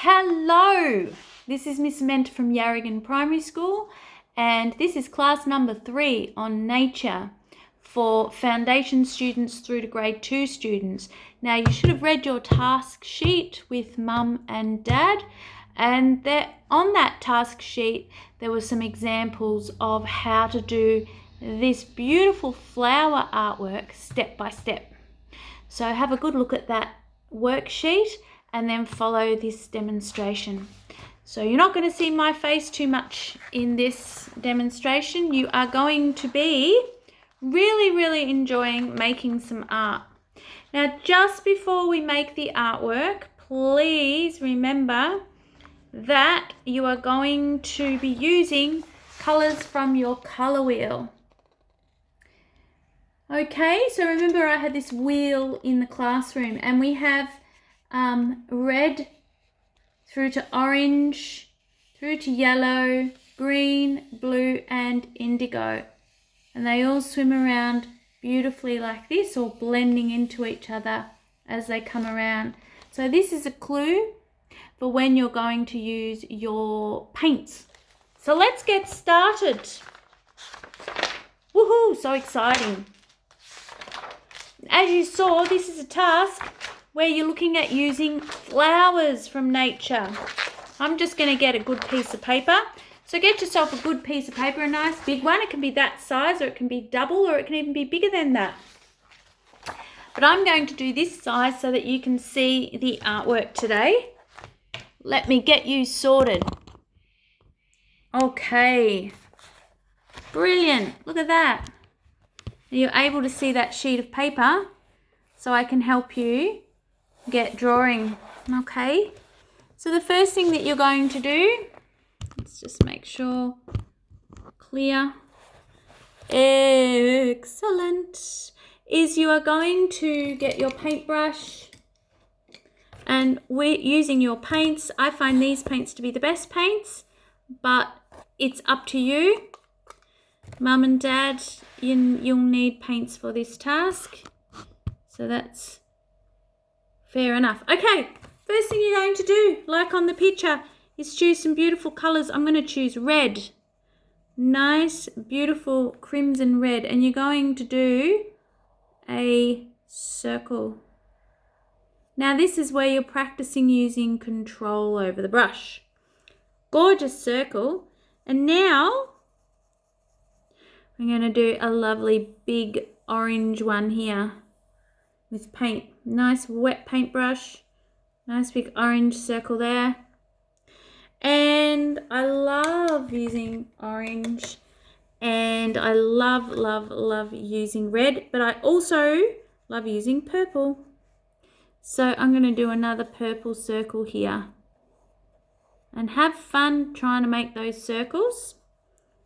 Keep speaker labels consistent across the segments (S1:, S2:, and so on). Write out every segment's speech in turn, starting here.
S1: Hello, this is Miss Amenta from Yarragon Primary School, and this is class number 3 on nature for foundation students through to grade 2 students. Now you should have read your task sheet with mum and dad, and on that task sheet there were some examples of how to do this beautiful flower artwork step by step. So have a good look at that worksheet and then follow this demonstration. So you're not going to see my face too much in this demonstration. You are going to be really enjoying making some art. Now, just before we make the artwork, please remember that you are going to be using colours from your colour wheel. Okay, so remember I had this wheel in the classroom and we have red through to orange, through to yellow, green, blue and indigo. And they all swim around beautifully like this, or blending into each other as they come around. So this is a clue for when you're going to use your paints. So let's get started. Woohoo, so exciting. As you saw, this is a task where you're looking at using flowers from nature. I'm just going to get a good piece of paper. So get yourself a good piece of paper, a nice big one. It can be that size, or it can be double, or it can even be bigger than that. But I'm going to do this size so that you can see the artwork today. Let me get you sorted. Okay. Brilliant. Look at that. You're able to see that sheet of paper, so I can help you get drawing. Okay, so the first thing that you're going to do, let's just make sure clear, excellent, is you are going to get your paintbrush, and we're using your paints. I find these paints to be the best paints, but it's up to you. Mum and Dad, you'll need paints for this task, so that's fair enough. Okay, first thing you're going to do, like on the picture, is choose some beautiful colours. I'm going to choose red. Nice, beautiful crimson red. And you're going to do a circle. Now this is where you're practicing using control over the brush. Gorgeous circle. And now I'm going to do a lovely big orange one here with paint. Nice wet paintbrush. Nice big orange circle there. And I love using orange. And I love using red. But I also love using purple. So I'm going to do another purple circle here. And have fun trying to make those circles.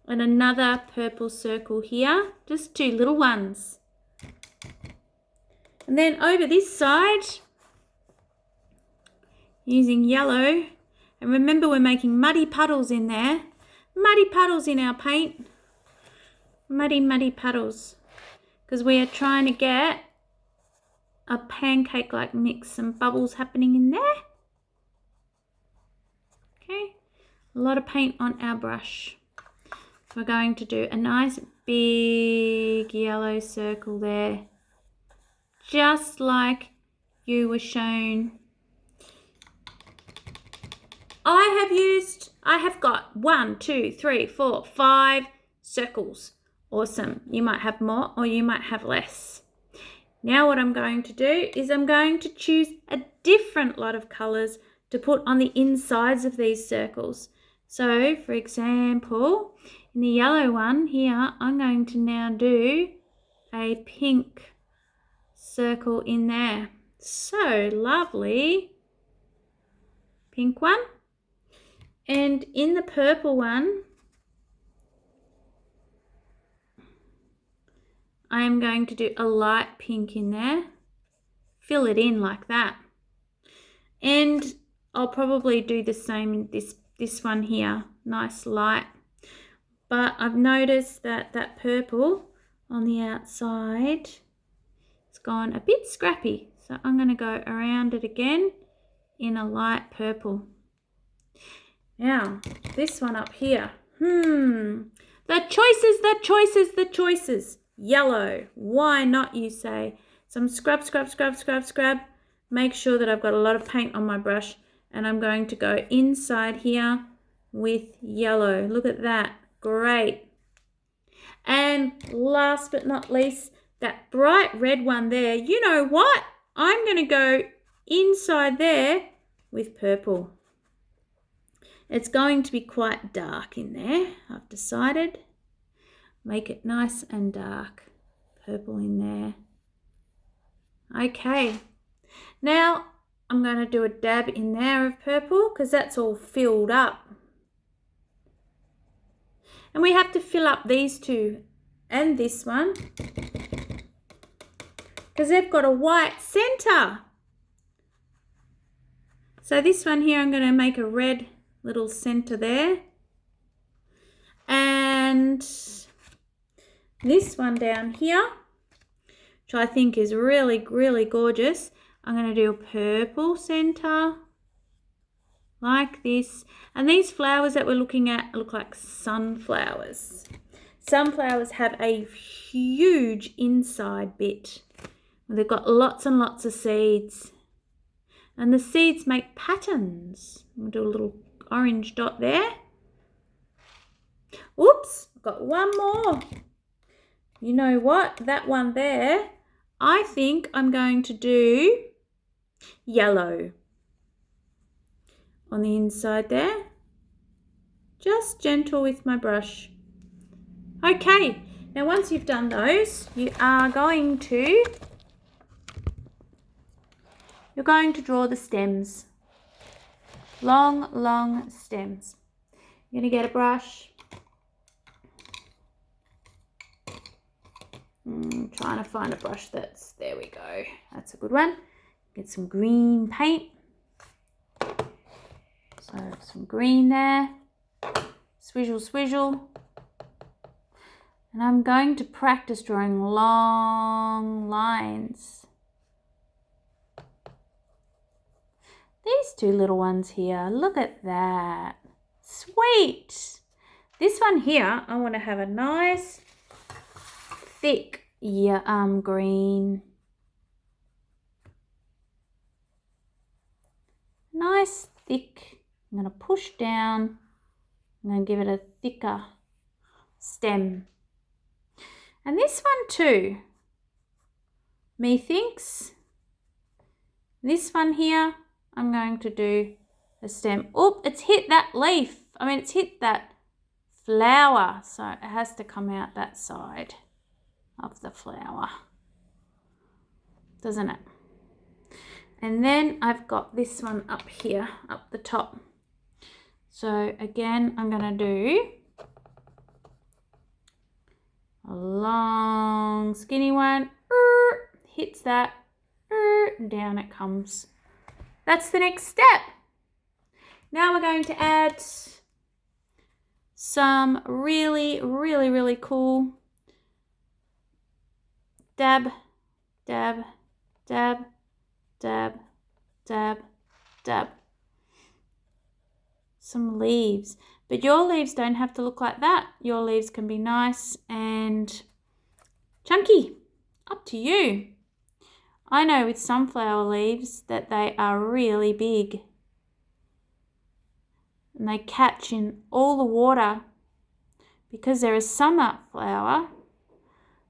S1: And another purple circle here. Just two little ones. And then over this side, using yellow, and remember we're making muddy puddles in there. Muddy puddles in our paint. Muddy puddles. Because we are trying to get a pancake-like mix, some bubbles happening in there. Okay, a lot of paint on our brush. So we're going to do a nice big yellow circle there. Just like you were shown. I have got 1, 2, 3, 4, 5 circles. Awesome. You might have more or you might have less. Now what I'm going to do is I'm going to choose a different lot of colours to put on the insides of these circles. So for example, in the yellow one here, I'm going to now do a pink circle in there. So lovely. Pink one. And in the purple one, I am going to do a light pink in there. Fill it in like that. And I'll probably do the same in this one here. Nice light. But I've noticed that that purple on the outside, it's gone a bit scrappy, so I'm going to go around it again in a light purple. Now, this one up here. The choices, the choices, the choices. Yellow. Why not, you say? Some scrub, scrub, scrub, scrub, scrub. Make sure that I've got a lot of paint on my brush, and I'm going to go inside here with yellow. Look at that. Great. And last but not least, that bright red one there. You know what? I'm going to go inside there with purple. It's going to be quite dark in there, I've decided. Make it nice and dark. Purple in there. Okay. Now I'm going to do a dab in there of purple because that's all filled up. And we have to fill up these two and this one because they've got a white centre. So this one here, I'm going to make a red little centre there. And this one down here, which I think is really, really gorgeous, I'm going to do a purple centre like this. And these flowers that we're looking at look like sunflowers. Sunflowers have a huge inside bit. They've got lots and lots of seeds. And the seeds make patterns. We'll do a little orange dot there. Oops, I've got one more. You know what? That one there, I think I'm going to do yellow on the inside there. Just gentle with my brush. Okay, now once you've done those, you're going to draw the stems. Long, long stems. You're going to get a brush. Trying to find a brush there we go. That's a good one. Get some green paint. So some green there. Swizzle, swizzle. And I'm going to practice drawing long lines. These two little ones here, look at that. Sweet. This one here, I want to have a nice thick green. Nice thick. I'm going to push down. I'm going to give it a thicker stem. And this one too, methinks. This one here, I'm going to do a stem. Oh, it's hit that leaf. It's hit that flower. So it has to come out that side of the flower, doesn't it? And then I've got this one up here, up the top. So again, I'm going to do a long skinny one. Hits that, down it comes. That's the next step. Now we're going to add some really, really, really cool dab, dab, dab, dab, dab, dab. Some leaves. But your leaves don't have to look like that. Your leaves can be nice and chunky. Up to you. I know with sunflower leaves that they are really big. And they catch in all the water. Because they're a summer flower,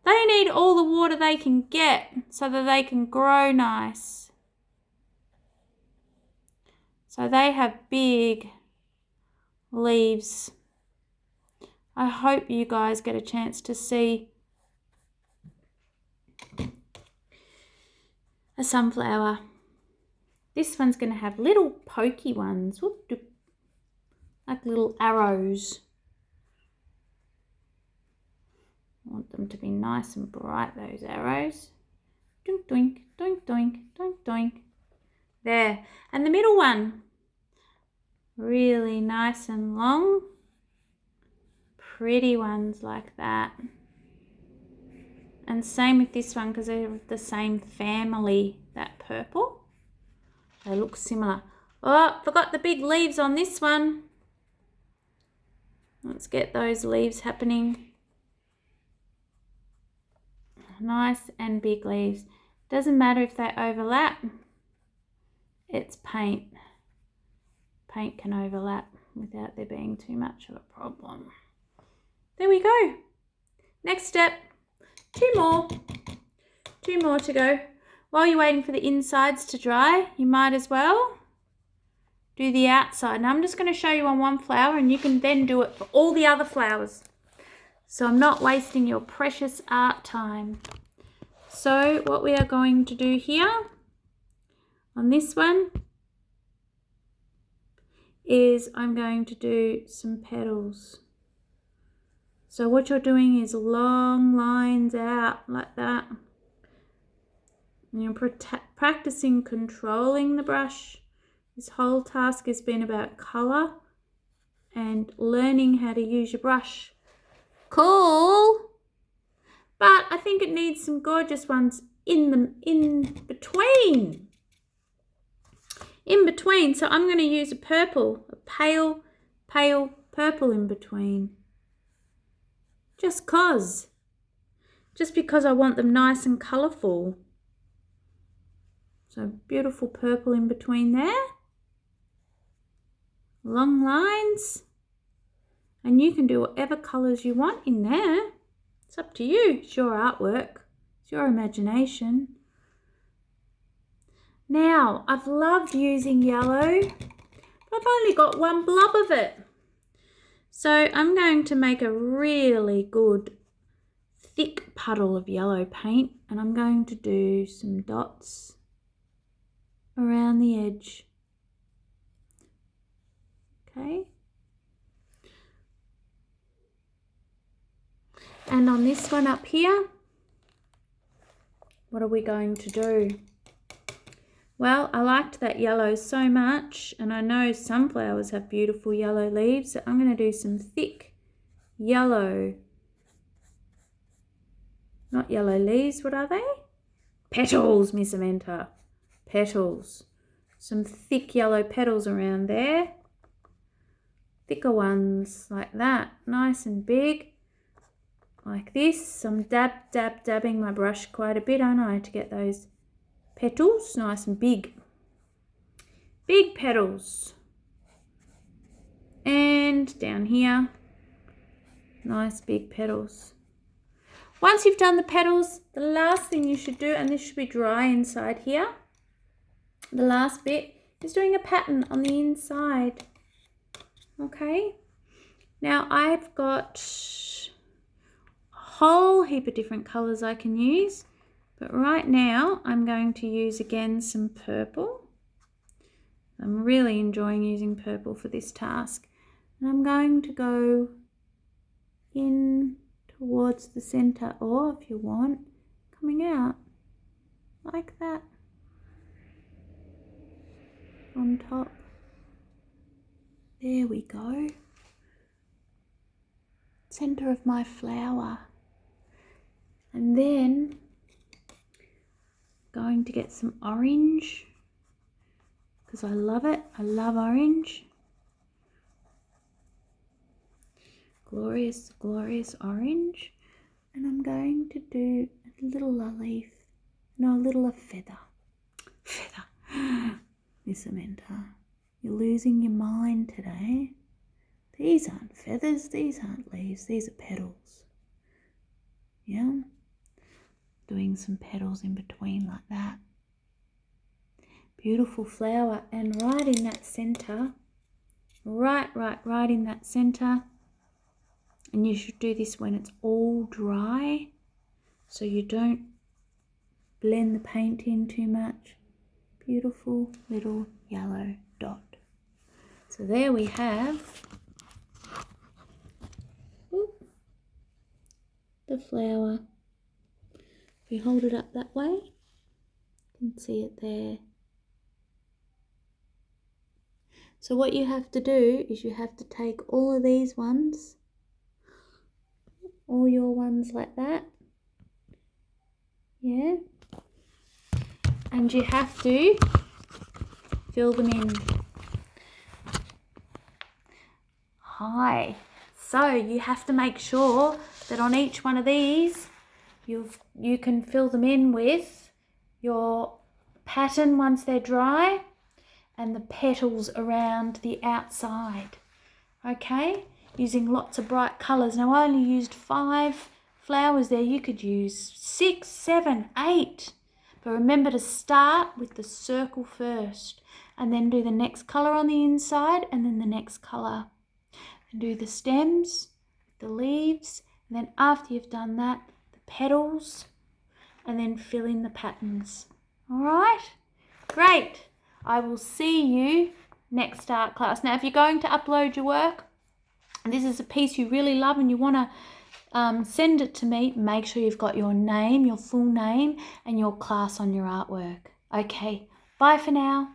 S1: they need all the water they can get so that they can grow nice. So they have big leaves. I hope you guys get a chance to see a sunflower. This one's going to have little pokey ones, like little arrows. I want them to be nice and bright, those arrows. Doink, doink, doink, doink, doink, doink. There. And the middle one, really nice and long. Pretty ones like that. And same with this one because they're the same family, that purple. They look similar. Oh, forgot the big leaves on this one. Let's get those leaves happening. Nice and big leaves. Doesn't matter if they overlap. It's paint. Paint can overlap without there being too much of a problem. There we go. Next step, two more to go. While you're waiting for the insides to dry, you might as well do the outside. Now I'm just going to show you on one flower, and you can then do it for all the other flowers. So I'm not wasting your precious art time. So what we are going to do here on this one is I'm going to do some petals. So what you're doing is long lines out like that. And you're practicing controlling the brush. This whole task has been about colour and learning how to use your brush. Cool! But I think it needs some gorgeous ones in between. In between. So I'm going to use a purple, a pale purple in between. Just because I want them nice and colourful. So beautiful purple in between there. Long lines. And you can do whatever colours you want in there. It's up to you. It's your artwork. It's your imagination. Now, I've loved using yellow, but I've only got one blob of it. So I'm going to make a really good thick puddle of yellow paint, and I'm going to do some dots around the edge. Okay. And on this one up here, what are we going to do? Well, I liked that yellow so much, and I know some flowers have beautiful yellow leaves, so I'm going to do some thick yellow, not yellow leaves, what are they? Petals, Miss Amenta. Petals. Some thick yellow petals around there. Thicker ones like that, nice and big, like this. I'm dabbing my brush quite a bit, aren't I, to get those petals nice and big. Big petals. And down here, nice big petals. Once you've done the petals, the last thing you should do, and this should be dry inside here, the last bit is doing a pattern on the inside. Okay, now I've got a whole heap of different colours I can use, but right now I'm going to use again some purple. I'm really enjoying using purple for this task, and I'm going to go in towards the centre, or if you want, coming out like that on top. There we go. Centre of my flower. And then going to get some orange, because I love it. I love orange. Glorious, glorious orange. And I'm going to do a little leaf. No, a little feather. Feather. Miss Amenta, you're losing your mind today. These aren't feathers, these aren't leaves, these are petals. Yeah? Doing some petals in between like that. Beautiful flower, and right in that centre, right in that centre, and you should do this when it's all dry, so you don't blend the paint in too much. Beautiful little yellow dot. So there we have the flower. If we hold it up that way, you can see it there. So what you have to do is you have to take all of these ones, all your ones like that, yeah, and you have to fill them in. Hi, So you have to make sure that on each one of these, you can fill them in with your pattern once they're dry and the petals around the outside. Okay, using lots of bright colours. Now I only used 5 flowers there. You could use 6, 7, 8. But remember to start with the circle first and then do the next colour on the inside and then the next colour. And do the stems, the leaves, and then after you've done that, the petals, and then fill in the patterns. All right? Great. I will see you next art class. Now, if you're going to upload your work, and this is a piece you really love and you want to send it to me, make sure you've got your name, your full name, and your class on your artwork. Okay, bye for now.